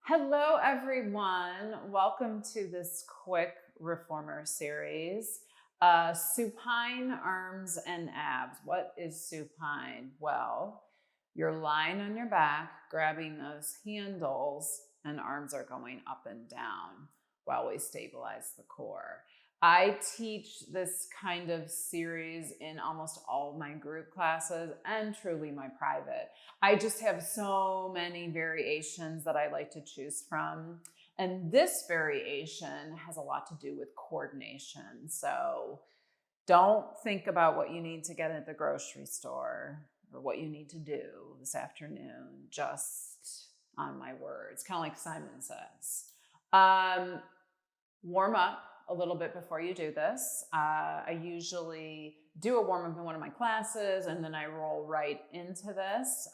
Hello, everyone. Welcome to this quick reformer series. Supine arms and abs. What is supine? Well, you're lying on your back, grabbing those handles, and arms are going up and down while we stabilize the core. I teach this kind of series in almost all my group classes and truly my private. I just have so many variations that I like to choose from. And this variation has a lot to do with coordination. So don't think about what you need to get at the grocery store or what you need to do this afternoon, just on my words, kind of like Simon says. Warm up a little bit before you do this. I usually do a warm up in one of my classes and then I roll right into this.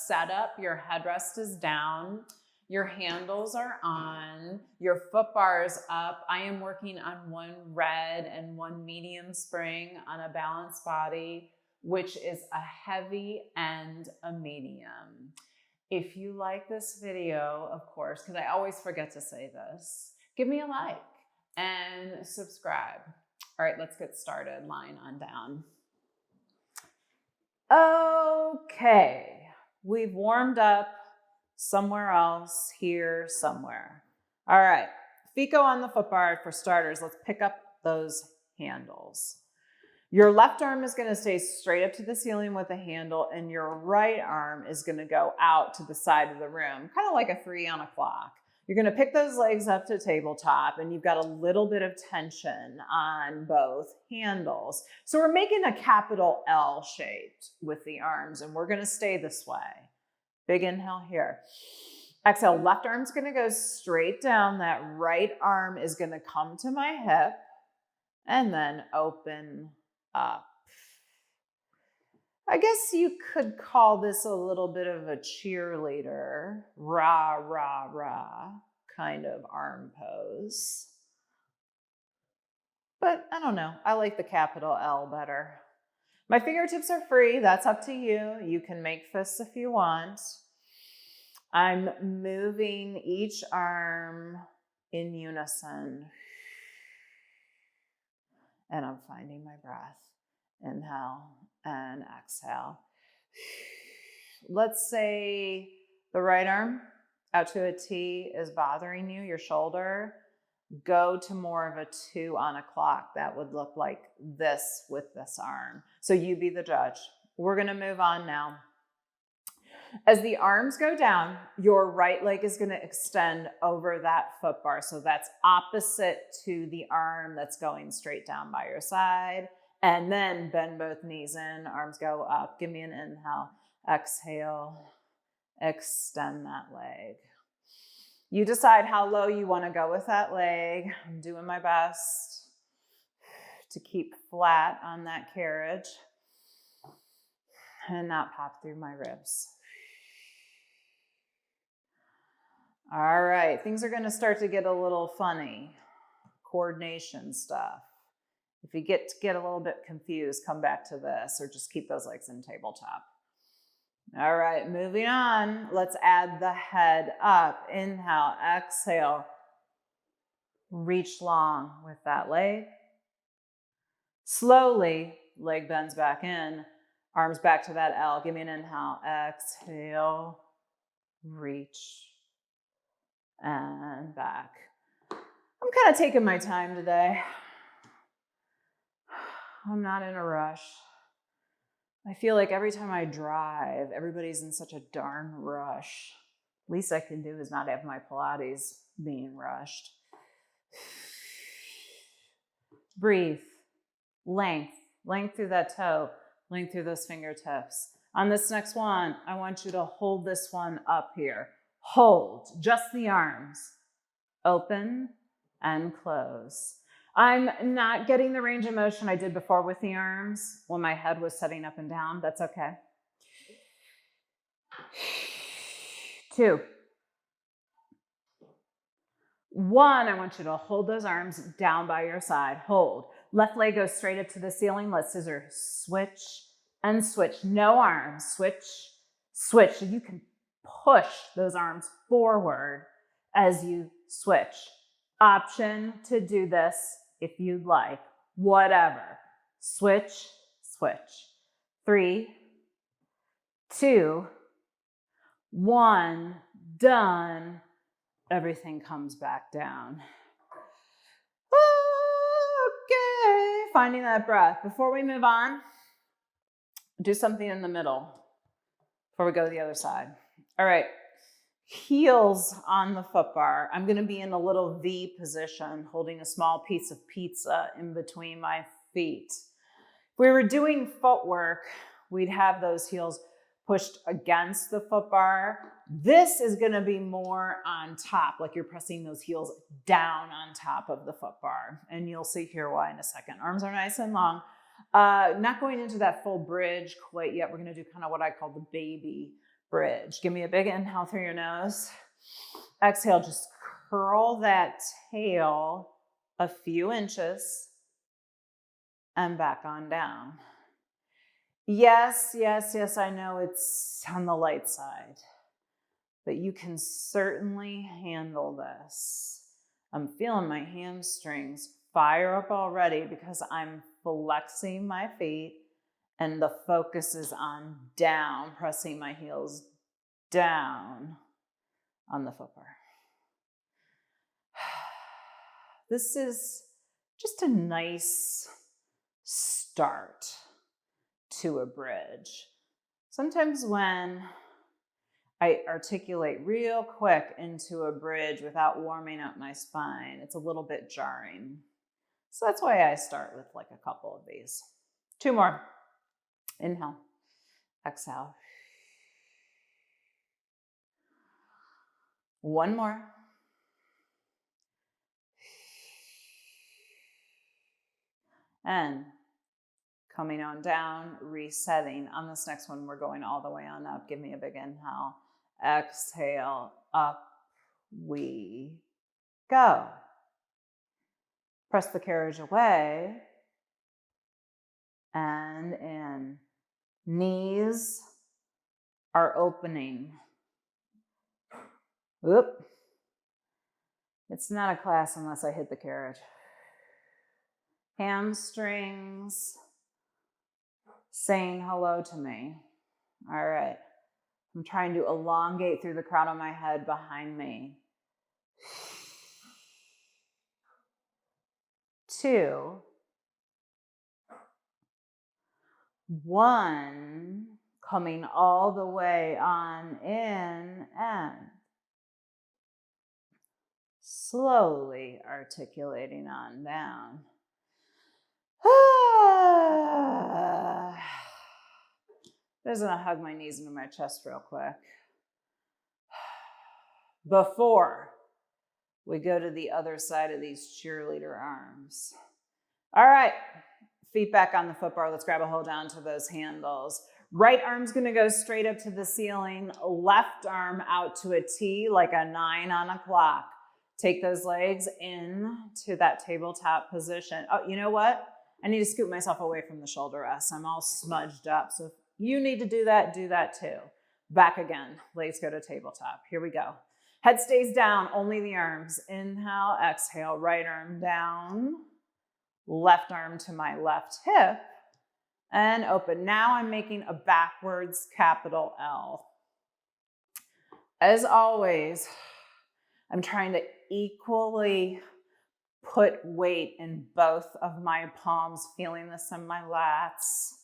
Setup, your headrest is down, your handles are on, your foot bar is up. I am working on one red and one medium spring on a balanced body, which is a heavy and a medium. If you like this video, of course, because I always forget to say this, give me a like and subscribe. All right, let's get started. Lying on down. Okay, we've warmed up somewhere else, here, somewhere. All right, feet go on the foot bar. For starters, let's pick up those handles. Your left arm is going to stay straight up to the ceiling with the handle, and your right arm is going to go out to the side of the room, kind of like a 3 on a clock. You're going to pick those legs up to tabletop, and you've got a little bit of tension on both handles. So we're making a capital L shaped with the arms, and we're going to stay this way. Big inhale here. Exhale, left arm's going to go straight down. That right arm is going to come to my hip and then open up. I guess you could call this a little bit of a cheerleader, rah, rah, rah kind of arm pose. But I don't know, I like the capital L better. My fingertips are free, that's up to you. You can make fists if you want. I'm moving each arm in unison. And I'm finding my breath. Inhale and exhale. Let's say the right arm out to a T is bothering you, your shoulder. Go to more of a 2 on a clock. That would look like this with this arm. So you be the judge. We're going to move on now. As the arms go down, your right leg is going to extend over that foot bar. So that's opposite to the arm that's going straight down by your side. And then bend both knees in, arms go up. Give me an inhale, exhale, extend that leg. You decide how low you want to go with that leg. I'm doing my best to keep flat on that carriage and not pop through my ribs. All right, things are going to start to get a little funny. Coordination stuff. If you get a little bit confused, come back to this or just keep those legs in tabletop. All right, moving on. Let's add the head up. Inhale, exhale. Reach long with that leg. Slowly, leg bends back in. Arms back to that L. Give me an inhale, exhale, reach, and back. I'm kind of taking my time today. I'm not in a rush. I feel like every time I drive, everybody's in such a darn rush. Least I can do is not have my Pilates being rushed. Breathe. Length through that toe, length through those fingertips. On this next one, I want you to hold this one up here. Hold, just the arms. Open and close. I'm not getting the range of motion I did before with the arms when my head was setting up and down. That's okay. 2. 1, I want you to hold those arms down by your side. Hold. Left leg goes straight up to the ceiling. Let's scissor switch and switch. No arms. Switch, switch. So you can push those arms forward as you switch. Option to do this if you'd like, whatever. Switch, switch. 3, 2, 1, done. Everything comes back down. Okay, finding that breath. Before we move on, do something in the middle before we go to the other side. All right, heels on the foot bar. I'm gonna be in a little V position, holding a small piece of pizza in between my feet. If we were doing footwork, we'd have those heels pushed against the foot bar. This is gonna be more on top, like you're pressing those heels down on top of the foot bar. And you'll see here why in a second. Arms are nice and long. Not going into that full bridge quite yet. We're gonna do kind of what I call the baby bridge. Give me a big inhale through your nose. Exhale, just curl that tail a few inches and back on down. Yes, yes, yes, I know it's on the light side, but you can certainly handle this. I'm feeling my hamstrings fire up already because I'm flexing my feet and the focus is on down, pressing my heels down on the foot bar. This is just a nice start to a bridge. Sometimes when I articulate real quick into a bridge without warming up my spine, it's a little bit jarring. So that's why I start with like a couple of these. 2 more. Inhale, exhale. 1 more. And coming on down, resetting. On this next one, we're going all the way on up. Give me a big inhale. Exhale, up we go. Press the carriage away and in. Knees are opening. Oop. It's not a class unless I hit the carriage. Hamstrings saying hello to me. All right. I'm trying to elongate through the crown of my head behind me. 2, 1, coming all the way on in and slowly articulating on down. Just gonna hug my knees into my chest real quick. Before we go to the other side of these cheerleader arms. All right, feet back on the foot bar. Let's grab a hold down to those handles. Right arm's gonna go straight up to the ceiling. Left arm out to a T like a 9 on a clock. Take those legs into that tabletop position. Oh, you know what? I need to scoot myself away from the shoulder rest. I'm all smudged up. So if you need to do that too. Back again. Legs go to tabletop. Here we go. Head stays down, only the arms. Inhale, exhale, right arm down. Left arm to my left hip. And open. Now I'm making a backwards capital L. As always, I'm trying to equally put weight in both of my palms, feeling this in my lats.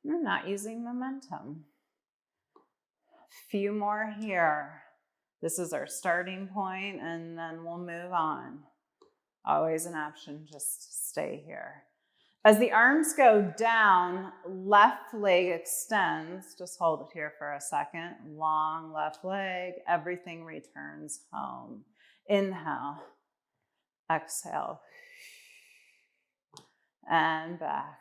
I'm not using momentum. Few more here. This is our starting point, and then we'll move on. Always an option, just stay here. As the arms go down, left leg extends. Just hold it here for a second. Long left leg, everything returns home. Inhale, exhale, and back.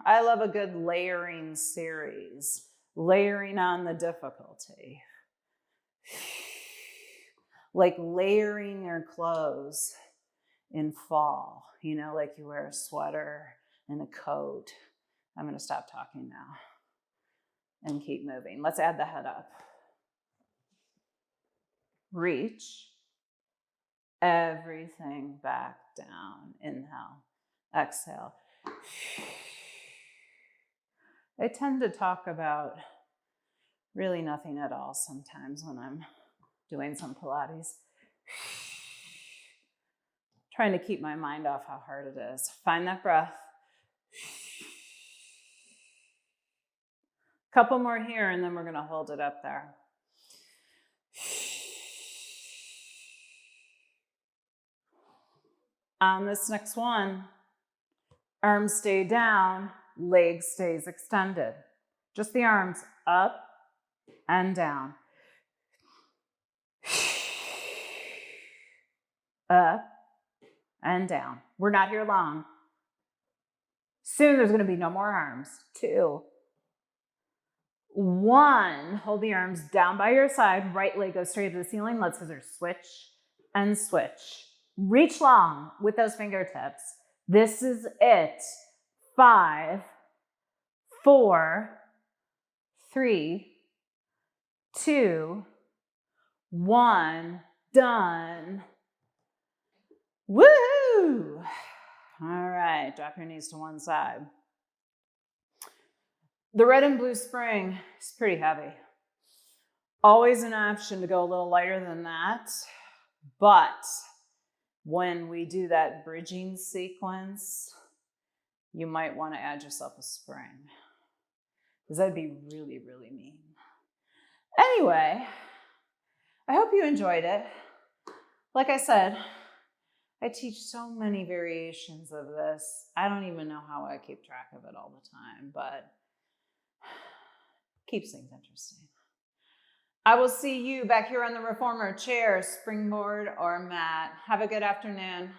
I love a good layering series, layering on the difficulty. Like layering your clothes in fall, you know, like you wear a sweater and a coat. I'm going to stop talking now. and keep moving. Let's add the head up. Reach everything back down. Inhale, exhale. I tend to talk about really nothing at all sometimes when I'm doing some Pilates. Trying to keep my mind off how hard it is. Find that breath. Couple more here, and then we're going to hold it up there. On this next one, arms stay down, leg stays extended. Just the arms up and down. Up and down. We're not here long. Soon there's going to be no more arms. 2, 1. Hold the arms down by your side. Right leg goes straight to the ceiling. Let's scissors switch and switch. Reach long with those fingertips. This is it. 5, 4, 3, 2, 1. Done. Woo! All right, drop your knees to one side. The red and blue spring is pretty heavy. Always an option to go a little lighter than that, but when we do that bridging sequence, you might want to add yourself a spring, because that'd be really, really mean. Anyway, I hope you enjoyed it. Like I said, I teach so many variations of this. I don't even know how I keep track of it all the time, but keeps things interesting. I will see you back here on the reformer chair, springboard, or mat. Have a good afternoon.